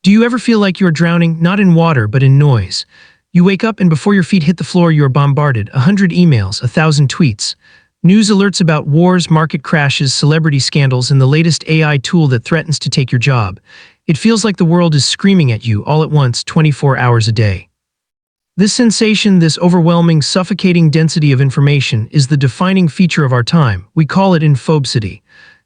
Do you ever feel like you're drowning, not in water, but in noise? You wake up and before your feet hit the floor, you are bombarded. 100 emails, 1,000 tweets. News alerts about wars, market crashes, celebrity scandals, and the latest AI tool that threatens to take your job. It feels like the world is screaming at you all at once, 24 hours a day. This sensation, this overwhelming, suffocating density of information is the defining feature of our time. We call it infobesity.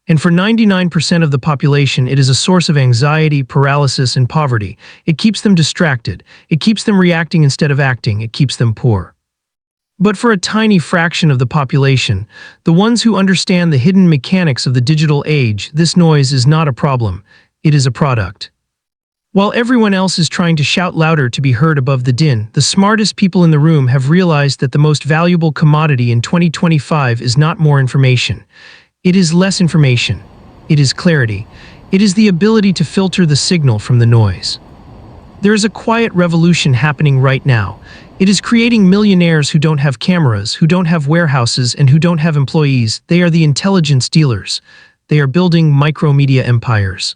And for 99% of the population, it is a source of anxiety, paralysis, and poverty. It keeps them distracted. It keeps them reacting instead of acting. It keeps them poor. But for a tiny fraction of the population, the ones who understand the hidden mechanics of the digital age, this noise is not a problem. It is a product. While everyone else is trying to shout louder to be heard above the din, the smartest people in the room have realized that the most valuable commodity in 2025 is not more information. It is less information. It is clarity. It is the ability to filter the signal from the noise. There is a quiet revolution happening right now. It is creating millionaires who don't have cameras, who don't have warehouses, and who don't have employees. They are the intelligence dealers. They are building micromedia empires.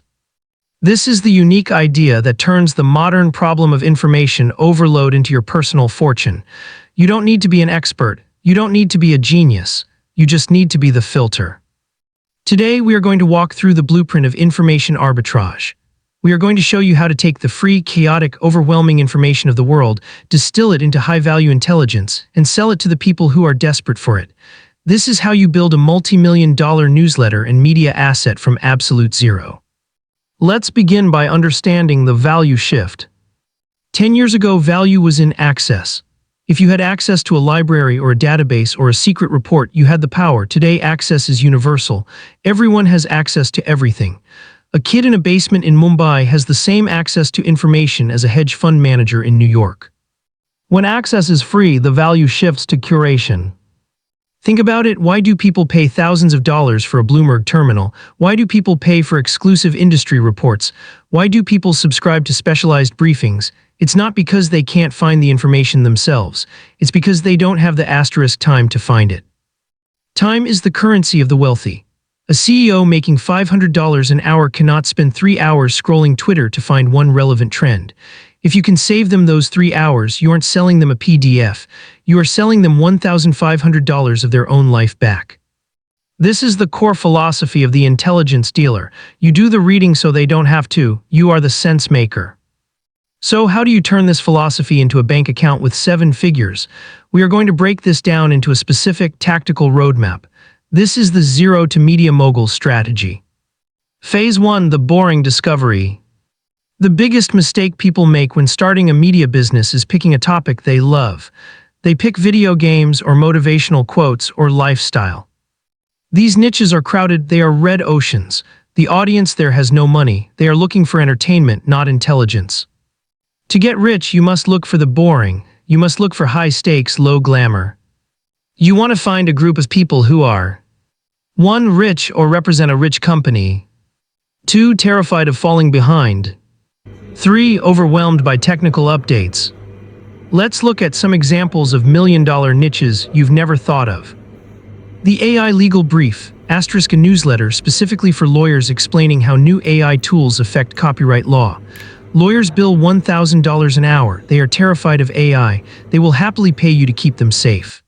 This is the unique idea that turns the modern problem of information overload into your personal fortune. You don't need to be an expert. You don't need to be a genius. You just need to be the filter. Today, we are going to walk through the blueprint of information arbitrage. We are going to show you how to take the free, chaotic, overwhelming information of the world, distill it into high-value intelligence, and sell it to the people who are desperate for it. This is how you build a multi-million-dollar newsletter and media asset from absolute zero. Let's begin by understanding the value shift. 10 years ago, value was in access. If you had access to a library or a database or a secret report, you had the power. Today, access is universal. Everyone has access to everything. A kid in a basement in Mumbai has the same access to information as a hedge fund manager in New York. When access is free, the value shifts to curation. Think about it. Why do people pay thousands of dollars for a Bloomberg terminal? Why do people pay for exclusive industry reports? Why do people subscribe to specialized briefings? It's not because they can't find the information themselves. It's because they don't have the asterisk time to find it. Time is the currency of the wealthy. A CEO making $500 an hour cannot spend 3 hours scrolling Twitter to find one relevant trend. If you can save them those 3 hours, you aren't selling them a PDF. You are selling them $1,500 of their own life back. This is the core philosophy of the intelligence dealer. You do the reading so they don't have to. You are the sense maker. So how do you turn this philosophy into a bank account with 7 figures? We are going to break this down into a specific tactical roadmap. This is the zero to media mogul strategy. Phase 1, the boring discovery. The biggest mistake people make when starting a media business is picking a topic they love. They pick video games or motivational quotes or lifestyle. These niches are crowded, they are red oceans. The audience there has no money. They are looking for entertainment, not intelligence. To get rich, you must look for the boring. You must look for high stakes, low glamour. You want to find a group of people who are 1. Rich or represent a rich company. 2. Terrified of falling behind. 3. Overwhelmed by technical updates. Let's look at some examples of million-dollar niches you've never thought of. The AI Legal Brief, *a newsletter specifically for lawyers explaining how new AI tools affect copyright law. Lawyers bill $1,000 an hour. They are terrified of AI. They will happily pay you to keep them safe.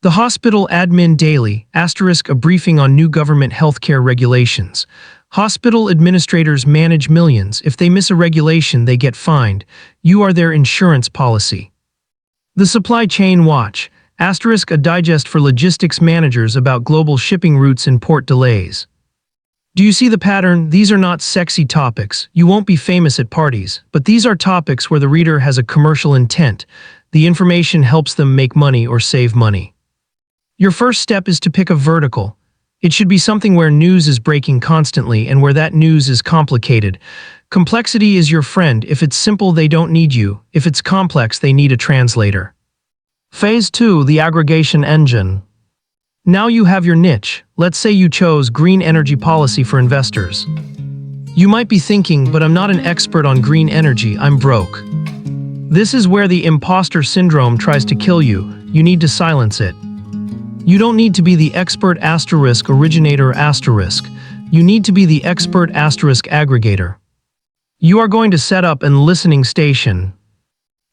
The Hospital Admin Daily, *, a briefing on new government healthcare regulations. Hospital administrators manage millions. If they miss a regulation, they get fined. You are their insurance policy. The Supply Chain Watch, *, a digest for logistics managers about global shipping routes and port delays. Do you see the pattern? These are not sexy topics. You won't be famous at parties, but these are topics where the reader has a commercial intent. The information helps them make money or save money. Your first step is to pick a vertical. It should be something where news is breaking constantly and where that news is complicated. Complexity is your friend. If it's simple, they don't need you. If it's complex, they need a translator. Phase 2, the aggregation engine. Now you have your niche. Let's say you chose green energy policy for investors. You might be thinking, but I'm not an expert on green energy, I'm broke. This is where the imposter syndrome tries to kill you. You need to silence it. You don't need to be the expert *originator *. You need to be the expert *aggregator. You are going to set up an listening station.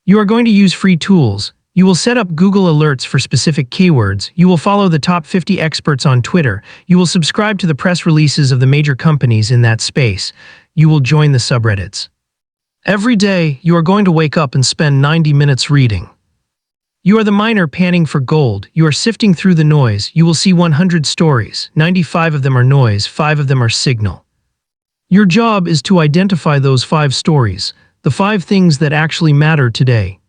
You are going to use free tools. You will set up Google Alerts for specific keywords. You will follow the top 50 experts on Twitter. You will subscribe to the press releases of the major companies in that space. You will join the subreddits. Every day, you are going to wake up and spend 90 minutes reading. You are the miner panning for gold. You are sifting through the noise. You will see 100 stories. 95 of them are noise, 5 of them are signal. Your job is to identify those 5 stories, the 5 things that actually matter today.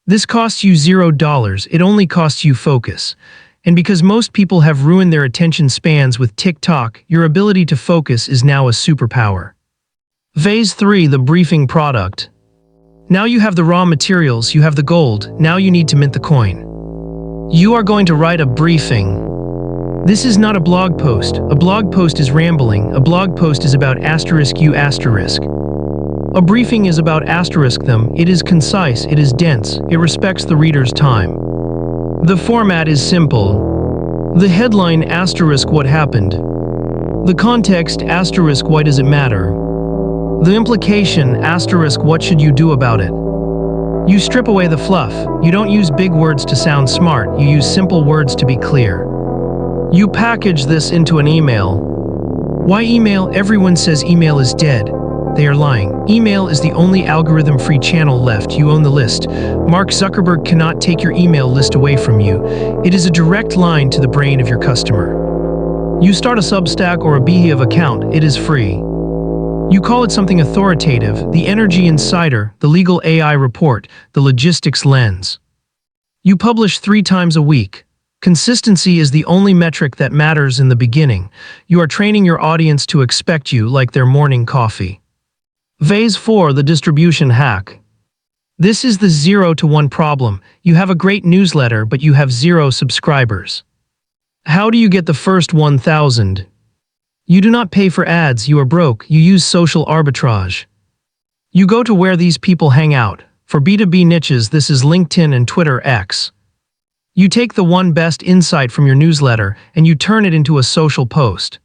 This costs you $0, it only costs you focus. And because most people have ruined their attention spans with TikTok, your ability to focus is now a superpower. Phase 3, the briefing product. Now you have the raw materials, you have the gold, now you need to mint the coin. You are going to write a briefing. This is not a blog post. A blog post is rambling. A blog post is about *U**. A briefing is about *them. It is concise, it is dense, it respects the reader's time. The format is simple. The headline *what happened. The context *why does it matter. The implication *what should you do about it. You strip away the fluff. You don't use big words to sound smart, you use simple words to be clear. You package this into an email. Why email? Everyone says email is dead. They are lying. Email is the only algorithm-free channel left. You own the list. Mark Zuckerberg cannot take your email list away from you. It is a direct line to the brain of your customer. You start a Substack or a Beehive account. It is free. You call it something authoritative, the Energy Insider, the Legal AI Report, the Logistics Lens. You publish 3 times a week. Consistency is the only metric that matters in the beginning. You are training your audience to expect you like their morning coffee. Phase 4, the distribution hack. This is the 0 to 1 problem. You have a great newsletter, but you have 0 subscribers. How do you get the first 1,000? You do not pay for ads, you are broke, you use social arbitrage. You go to where these people hang out. For B2B niches, this is LinkedIn and Twitter X. You take the one best insight from your newsletter and you turn it into a social post.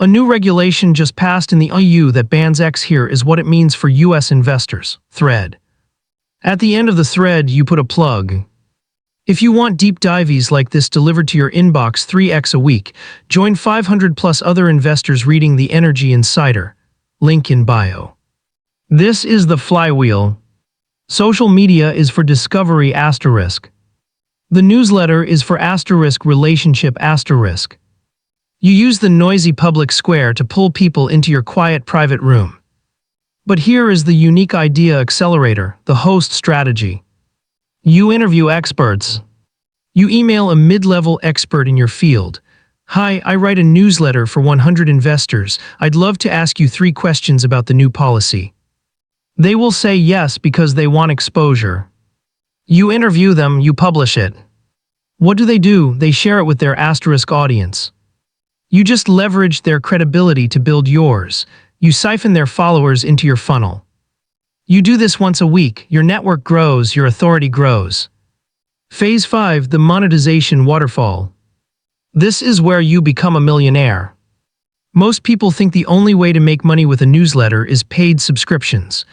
A new regulation just passed in the EU that bans X. Here is what it means for US investors. Thread. At the end of the thread, you put a plug. If you want deep dives like this delivered to your inbox 3x a week, join 500 plus other investors reading the Energy Insider. Link in bio. This is the flywheel. Social media is for discovery *. The newsletter is for relationship *. You use the noisy public square to pull people into your quiet private room. But here is the unique idea accelerator, the host strategy. You interview experts. You email a mid-level expert in your field. Hi, I write a newsletter for 100 investors. I'd love to ask you 3 questions about the new policy. They will say yes because they want exposure. You interview them, you publish it. What do? They share it with their * audience. You just leverage their credibility to build yours. You siphon their followers into your funnel. You do this once a week, your network grows, your authority grows. Phase 5, the monetization waterfall. This is where you become a millionaire. Most people think the only way to make money with a newsletter is paid subscriptions.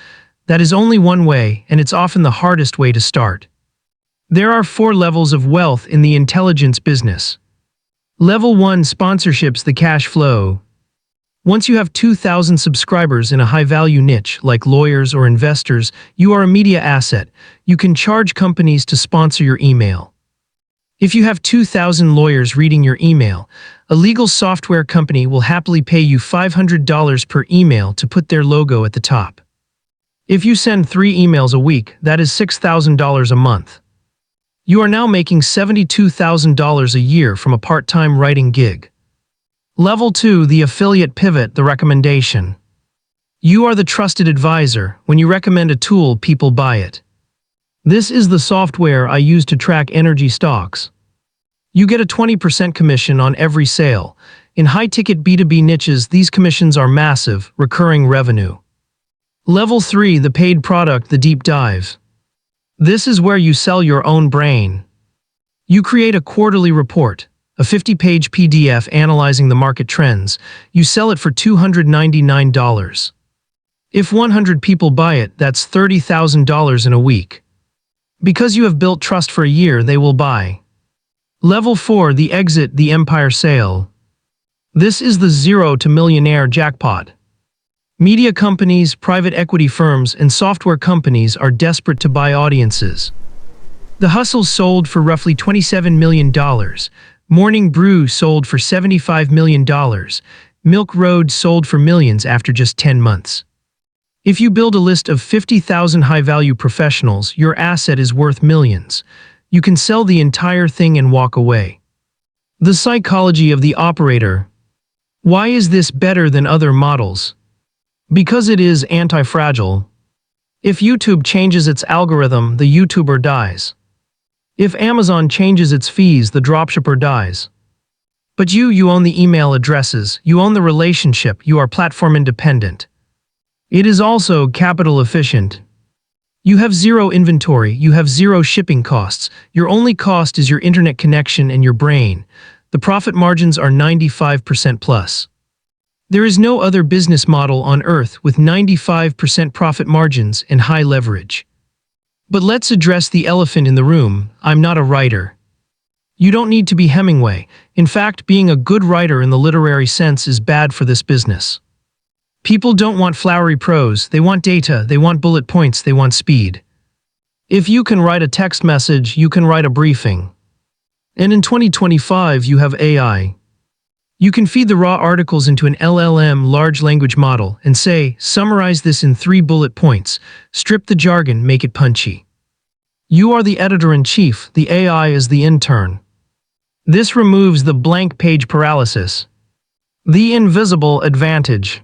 That is only one way, and it's often the hardest way to start. There are 4 levels of wealth in the intelligence business. Level 1, sponsorships, the cash flow. Once you have 2,000 subscribers in a high-value niche, like lawyers or investors, you are a media asset. You can charge companies to sponsor your email. If you have 2,000 lawyers reading your email, a legal software company will happily pay you $500 per email to put their logo at the top. If you send 3 emails a week, that is $6,000 a month. You are now making $72,000 a year from a part-time writing gig. Level 2, the affiliate pivot, the recommendation. You are the trusted advisor. When you recommend a tool, people buy it. This is the software I use to track energy stocks. You get a 20% commission on every sale. In high-ticket B2B niches, these commissions are massive, recurring revenue. Level 3, the paid product, the deep dive. This is where you sell your own brain. You create a quarterly report, a 50-page PDF analyzing the market trends. You sell it for $299. If 100 people buy it, that's $30,000 in a week. Because you have built trust for a year, they will buy. Level 4, the exit, the empire sale. This is the zero to millionaire jackpot. Media companies, private equity firms, and software companies are desperate to buy audiences. The Hustle sold for roughly $27 million. Morning Brew sold for $75 million. Milk Road sold for millions after just 10 months. If you build a list of 50,000 high-value professionals, your asset is worth millions. You can sell the entire thing and walk away. The psychology of the operator. Why is this better than other models? Because it is anti-fragile. If YouTube changes its algorithm, the YouTuber dies. If Amazon changes its fees, the dropshipper dies. But you own the email addresses, you own the relationship, you are platform independent. It is also capital efficient. You have zero inventory, you have zero shipping costs. Your only cost is your internet connection and your brain. The profit margins are 95% plus. There is no other business model on earth with 95% profit margins and high leverage. But let's address the elephant in the room. I'm not a writer. You don't need to be Hemingway. In fact, being a good writer in the literary sense is bad for this business. People don't want flowery prose, they want data, they want bullet points, they want speed. If you can write a text message, you can write a briefing. And in 2025, you have AI. You can feed the raw articles into an LLM, large language model, and say, summarize this in 3 bullet points, strip the jargon, make it punchy. You are the editor-in-chief, the AI is the intern. This removes the blank page paralysis. The invisible advantage.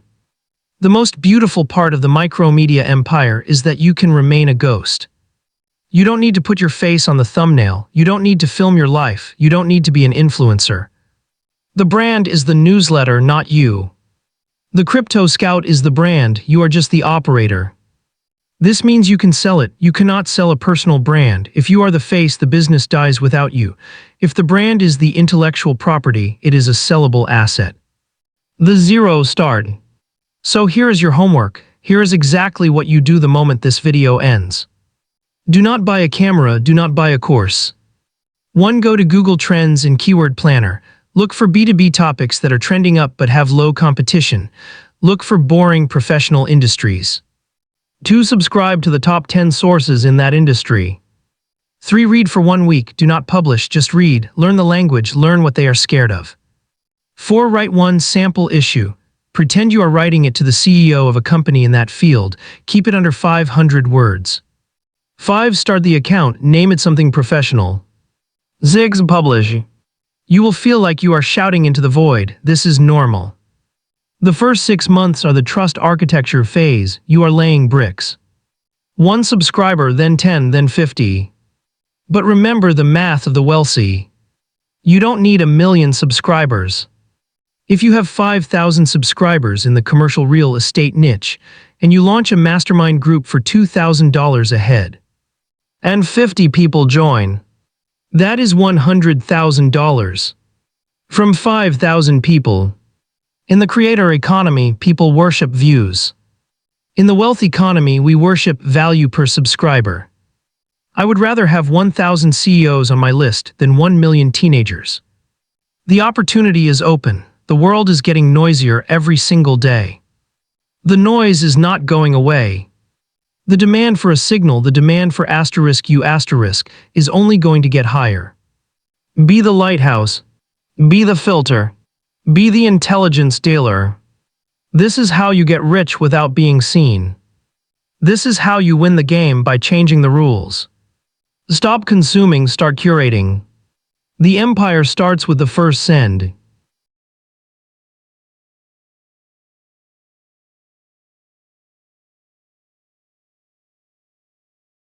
The most beautiful part of the micromedia empire is that you can remain a ghost. You don't need to put your face on the thumbnail, you don't need to film your life, you don't need to be an influencer. The brand is the newsletter, not you. The Crypto Scout is the brand, you are just the operator. This means you can sell it, you cannot sell a personal brand. If you are the face, the business dies without you. If the brand is the intellectual property, it is a sellable asset. The zero start. So here is your homework. Here is exactly what you do the moment this video ends. Do not buy a camera, do not buy a course. 1. Go to Google Trends and Keyword Planner. Look for B2B topics that are trending up but have low competition. Look for boring professional industries. 2. Subscribe to the top 10 sources in that industry. 3. Read for 1 week. Do not publish, just read. Learn the language, learn what they are scared of. 4. Write 1 sample issue. Pretend you are writing it to the CEO of a company in that field. Keep it under 500 words. 5. Start the account. Name it something professional. 6. Publish. You will feel like you are shouting into the void. This is normal. The first 6 months are the trust architecture phase. You are laying bricks. 1 subscriber, then 10, then 50. But remember the math of the wealthy. You don't need 1 million subscribers. If you have 5,000 subscribers in the commercial real estate niche, and you launch a mastermind group for $2,000 a head, and 50 people join, that is $100,000. From 5,000 people. In the creator economy, people worship views. In the wealth economy, we worship value per subscriber. I would rather have 1,000 CEOs on my list than 1 million teenagers. The opportunity is open. The world is getting noisier every single day. The noise is not going away. The demand for a signal, the demand for *U**, is only going to get higher. Be the lighthouse. Be the filter. Be the intelligence dealer. This is how you get rich without being seen. This is how you win the game by changing the rules. Stop consuming, start curating. The empire starts with the first send.